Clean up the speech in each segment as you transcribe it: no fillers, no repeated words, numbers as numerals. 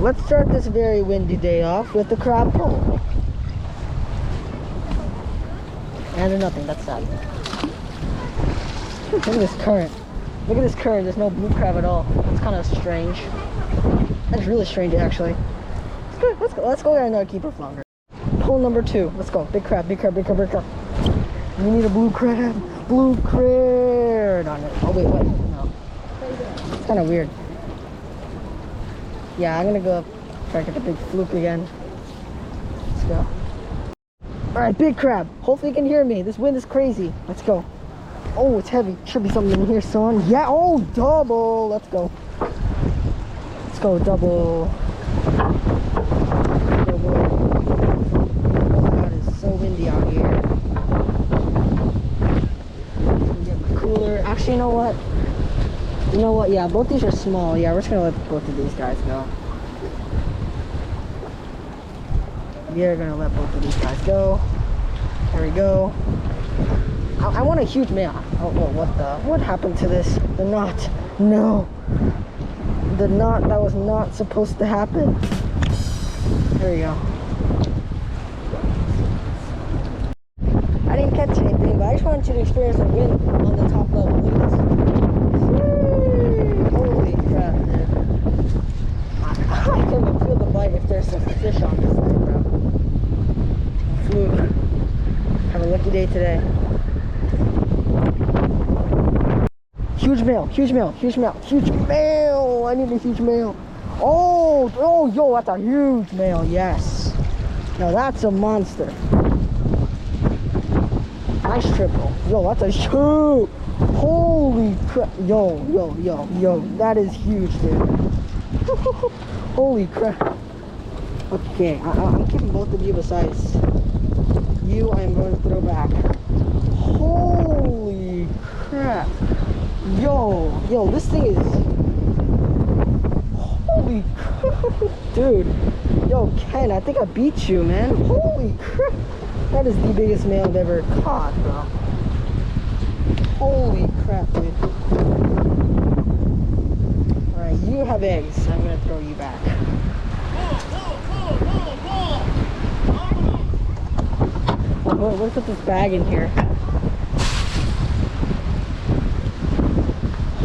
Let's start this very windy day off with the crab pole. And nothing, that's sad. Look at this current. Look at this current, there's no blue crab at all. That's kind of strange. That's really strange actually. Let's go and keep her longer. Pole number 2, let's go. Big crab, big crab, big crab, big crab. We need a blue crab. Blue crab on it. Oh wait, what? No. It's kind of weird. Yeah, I'm gonna go up, try to get the big fluke again. Let's go. Alright, big crab. Hopefully you can hear me. This wind is crazy. Let's go. Oh, it's heavy. Should be something in here, son. Yeah, oh, double. Let's go. Let's go, double. Double. Oh my god, it's so windy out here. Get my cooler. Actually, you know what? You know what? Yeah, both these are small. Yeah, we're just gonna let both of these guys go. We're gonna let both of these guys go. There we go. I want a huge male. Oh, what happened to this? The knot. No. The knot that was not supposed to happen. There we go. I didn't catch anything, but I just wanted you to experience the wind on the top level. Look at this. Holy crap, dude. I can't even feel the bite if there's some fish on this thing, bro. Fluke. Have a lucky day today. Huge male, huge male, huge male, huge male. I need a huge male. Oh, yo, that's a huge male. Yes. Now that's a monster. Nice triple. Yo, that's a huge. Holy crap. Yo. That is huge, dude. Holy crap. Okay, I'm keeping both of you besides you. I am going to throw back. Holy crap. Yo, this thing is... Holy crap. Dude. Yo, Ken, I think I beat you, man. Holy crap. That is the biggest male I've ever caught, bro. Holy crap, dude. Alright, you have eggs. I'm gonna throw you back. Let's put this bag in here.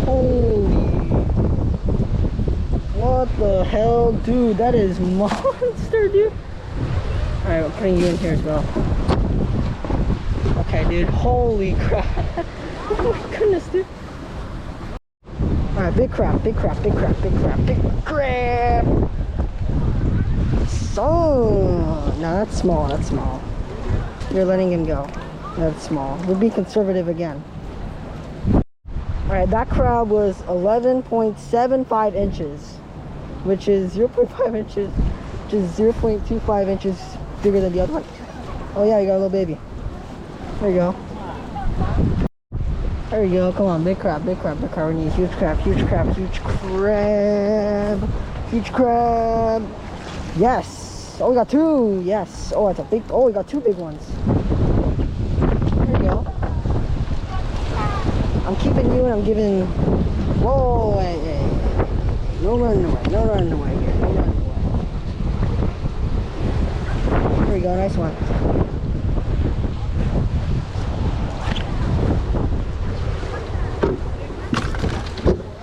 Holy. What the hell? Dude, that is monster, dude. Alright, I'm putting you in here as well. Okay, dude. Holy crap. Oh my goodness, dude. Alright, big crab, big crab, big crab, big crab, big crab. So, no, that's small, that's small. You're letting him go. That's small. We'll be conservative again. Alright, that crab was 11.75 inches, which is 0.5 inches, which is 0.25 inches bigger than the other one. Oh yeah, you got a little baby. There you go. There you go. Come on, big crab, big crab, big crab. We need huge crab, huge crab, huge crab, huge crab. Yes. Oh, we got 2. Yes. Oh, that's a big. Oh, we got 2 big ones. There you go. I'm keeping you and I'm giving. Whoa, hey. No running away. No running away here. No running away. There you go. Nice one.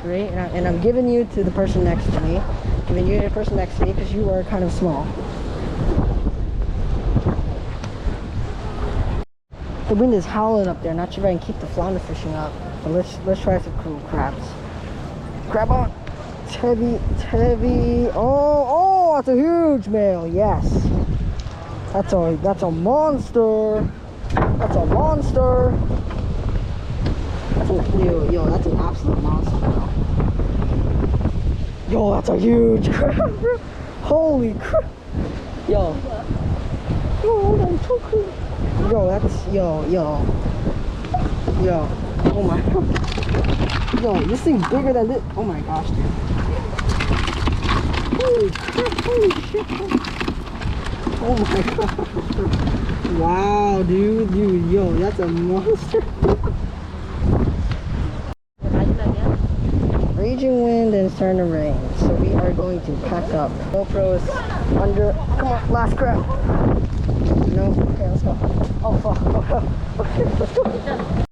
Great. And I'm giving you to the person next to me. Giving you to the person next to me because you are kind of small. The wind is howling up there. Not sure if I can keep the flounder fishing up. But let's try some cool crabs. Grab on. It's heavy. It's heavy. Oh, that's a huge male. Yes. That's a monster. That's a monster. That's that's an absolute monster, bro. Yo, that's a huge crab, bro. Holy crap. Yo, that's so cool. Yo, that's, yo. Oh my god. Yo, this thing's bigger than this. Oh my gosh, dude. Holy crap, holy shit. Oh my god. Wow, dude, yo, that's a monster. Raging wind and it's starting to rain. So we are are going to pack up. GoPro is under. Come on, last grab. No? Okay, let's go. Oh, fuck. Okay, let's go.